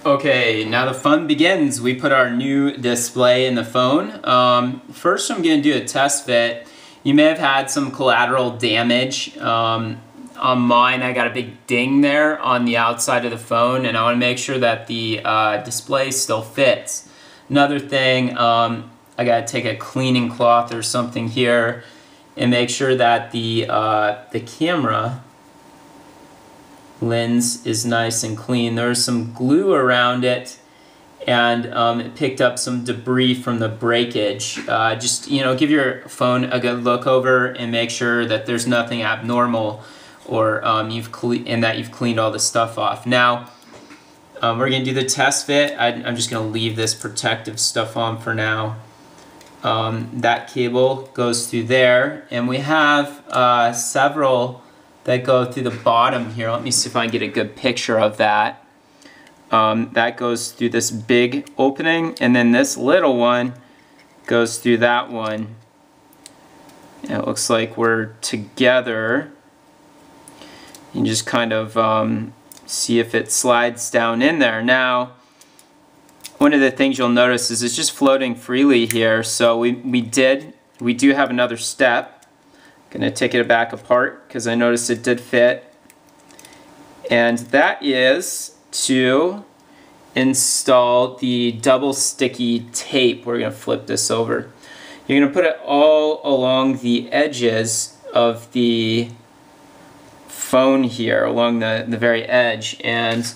Okay, now the fun begins. We put our new display in the phone. First I'm going to do a test fit. You may have had some collateral damage. On mine I got a big ding there on the outside of the phone, and I want to make sure that the display still fits. Another thing, I got to take a cleaning cloth or something here and make sure that the camera lens is nice and clean. There's some glue around it, and it picked up some debris from the breakage. Just give your phone a good look over and make sure that there's nothing abnormal, or you've cleaned all the stuff off. Now we're gonna do the test fit. I'm just gonna leave this protective stuff on for now. That cable goes through there, and we have several that go through the bottom here. Let me see if I can get a good picture of that. That goes through this big opening, and then this little one goes through that one. And it looks like we're together. You just kind of see if it slides down in there. Now, one of the things you'll notice is it's just floating freely here. So we do have another step. Gonna take it back apart because I noticed it did fit, and that is to install the double sticky tape. We're gonna flip this over. You're gonna put it all along the edges of the phone here, along the very edge, and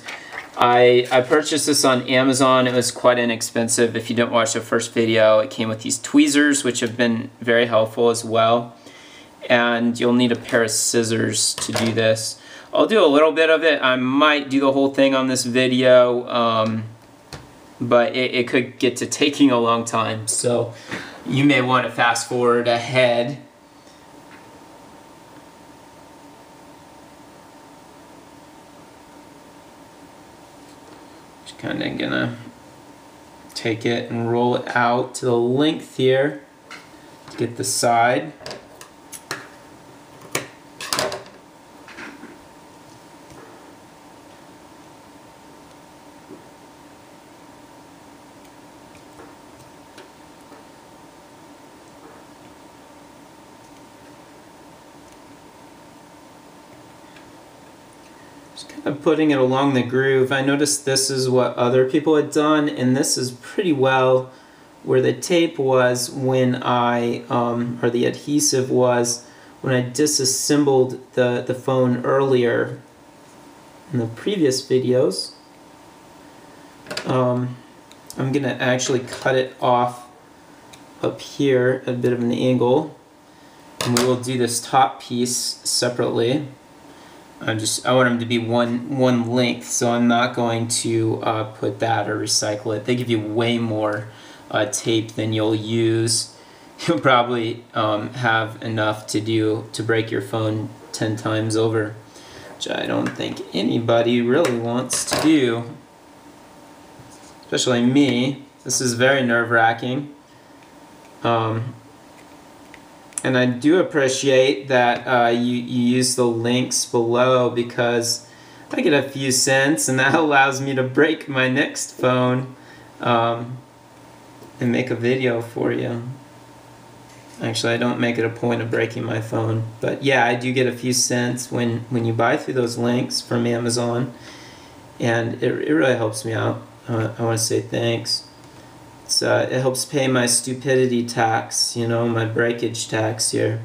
I purchased this on Amazon. It was quite inexpensive. If you didn't watch the first video, it came with these tweezers, which have been very helpful as well. And you'll need a pair of scissors to do this. I'll do a little bit of it. I might do the whole thing on this video, but it could get to taking a long time, so you may want to fast forward ahead. Just kind of gonna take it and roll it out to the length here to get the side. Just kind of putting it along the groove. I noticed this is what other people had done, and this is pretty well where the tape was when or the adhesive was when I disassembled the phone earlier in the previous videos. I'm gonna actually cut it off up here at a bit of an angle, and we will do this top piece separately. I want them to be one length, so I'm not going to put that or recycle it. They give you way more tape than you'll use. You'll probably have enough to break your phone 10 times over, which I don't think anybody really wants to do, especially me. This is very nerve-wracking. And I do appreciate that you use the links below, because I get a few cents, and that allows me to break my next phone and make a video for you. Actually, I don't make it a point of breaking my phone, but yeah, I do get a few cents when you buy through those links from Amazon, and it really helps me out. I want to say thanks. It helps pay my stupidity tax, my breakage tax here.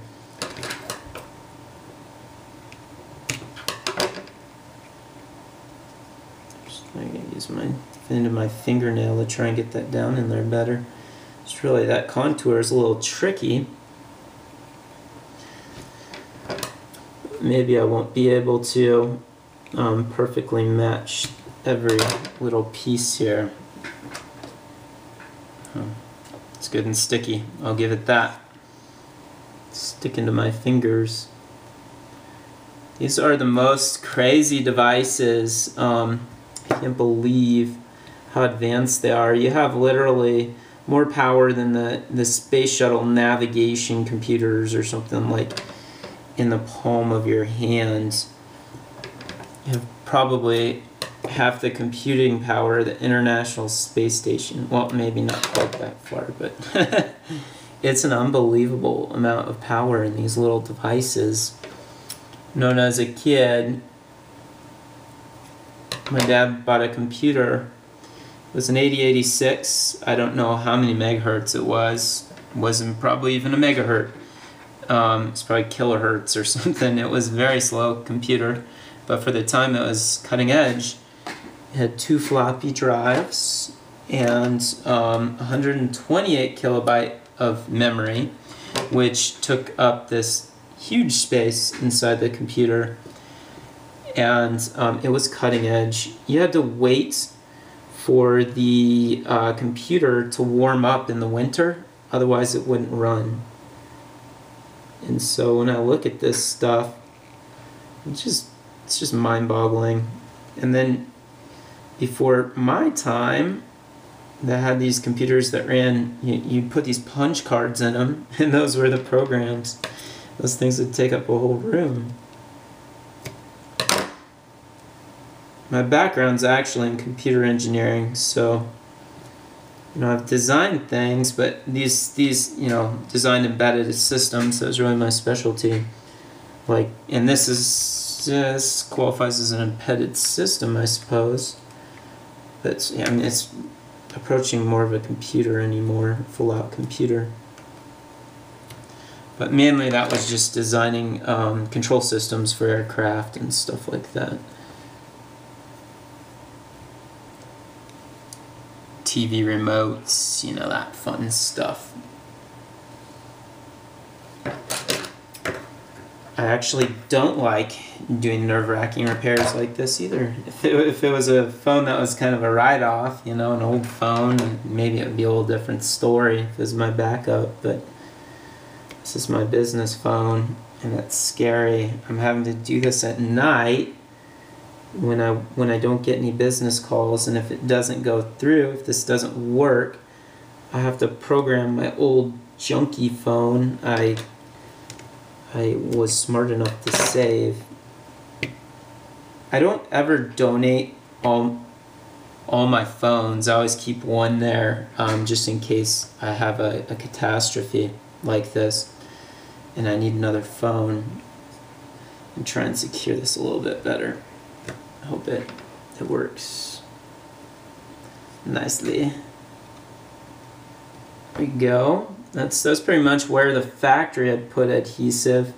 I'm going to use my end of my fingernail to try and get that down in there better. It's really, that contour is a little tricky. Maybe I won't be able to perfectly match every little piece here. It's good and sticky, I'll give it that. Sticking to my fingers. These are the most crazy devices. I can't believe how advanced they are. You have literally more power than the space shuttle navigation computers or something, like in the palm of your hand. You have probably half the computing power of the International Space Station. Well, maybe not quite that far, but it's an unbelievable amount of power in these little devices. Known as a kid, my dad bought a computer. It was an 8086. I don't know how many megahertz it was. It wasn't probably even a megahertz. It's probably kilohertz or something. It was a very slow computer, but for the time it was cutting edge. It had 2 floppy drives and 128 kilobyte of memory, which took up this huge space inside the computer. And it was cutting edge. You had to wait for the computer to warm up in the winter, otherwise it wouldn't run. And so when I look at this stuff, it's just mind-boggling. And then before my time, they had these computers that ran, you put these punch cards in them, and those were the programs. Those things would take up a whole room. My background's actually in computer engineering, so I've designed things, but these designed embedded systems. That was really my specialty. And this qualifies as an embedded system, I suppose. But yeah, I mean, it's approaching more of a computer anymore, full-out computer. But mainly that was just designing control systems for aircraft and stuff like that. TV remotes, that fun stuff. I actually don't like doing nerve-wracking repairs like this either. If it was a phone that was kind of a write-off, an old phone, maybe it would be a whole different story if it was my backup, but this is my business phone, and it's scary. I'm having to do this at night when I don't get any business calls, and if it doesn't go through, if this doesn't work, I have to program my old junky phone I was smart enough to save. I don't ever donate all my phones. I always keep one there just in case I have a catastrophe like this and I need another phone. And try and secure this a little bit better. I hope it works nicely. There we go. That's pretty much where the factory had put adhesive.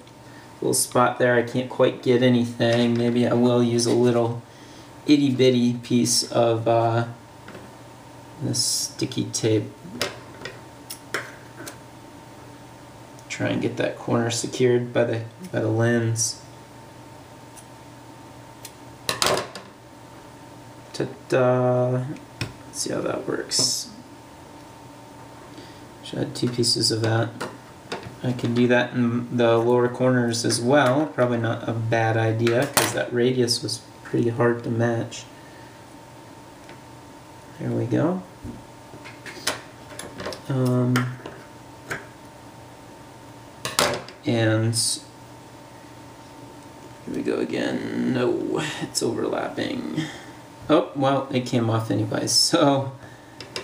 Little spot there, I can't quite get anything. Maybe I will use a little itty bitty piece of this sticky tape. Try and get that corner secured by the lens. Ta-da! Let's see how that works. Should add 2 pieces of that. I can do that in the lower corners as well. Probably not a bad idea because that radius was pretty hard to match. There we go. And here we go again. No, it's overlapping. Oh, well, it came off anyways. So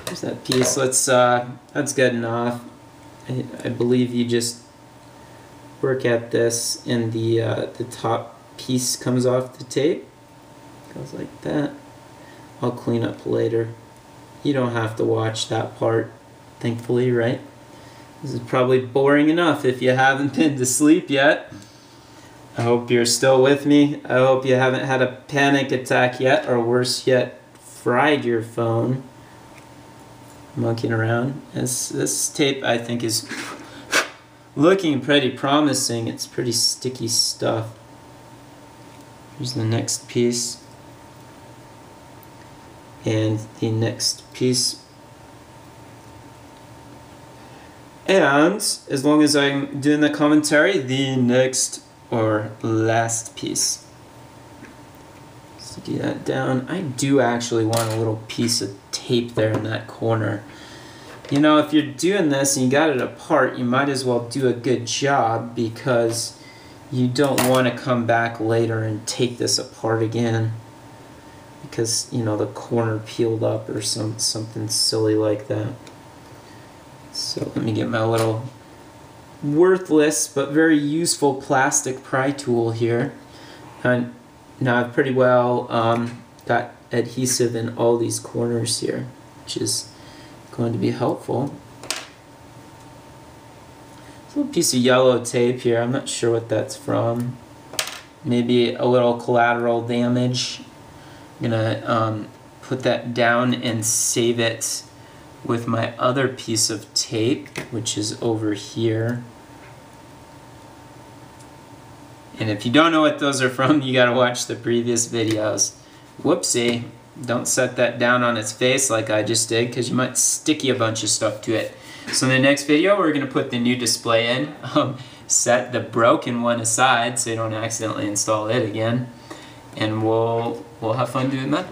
there's that piece. That's good enough. I believe you just work at this, and the top piece comes off the tape. Goes like that. I'll clean up later. You don't have to watch that part, thankfully, right? This is probably boring enough if you haven't been to sleep yet. I hope you're still with me. I hope you haven't had a panic attack yet, or worse yet, fried your phone monkeying around. This tape, I think, is looking pretty promising. It's pretty sticky stuff. Here's the next piece. And the next piece. And as long as I'm doing the commentary, the next or last piece. So do that down. I do actually want a little piece of tape there in that corner. You know, if you're doing this and you got it apart, you might as well do a good job, because you don't want to come back later and take this apart again. because, you know, the corner peeled up or something silly like that. So let me get my little worthless but very useful plastic pry tool here. And now I've pretty well got adhesive in all these corners here, which is going to be helpful. A little piece of yellow tape here, I'm not sure what that's from. Maybe a little collateral damage. I'm gonna put that down and save it with my other piece of tape, which is over here. And if you don't know what those are from, you gotta watch the previous videos. Whoopsie, don't set that down on its face like I just did, because you might sticky a bunch of stuff to it. So in the next video, we're gonna put the new display in, set the broken one aside so you don't accidentally install it again, and we'll have fun doing that.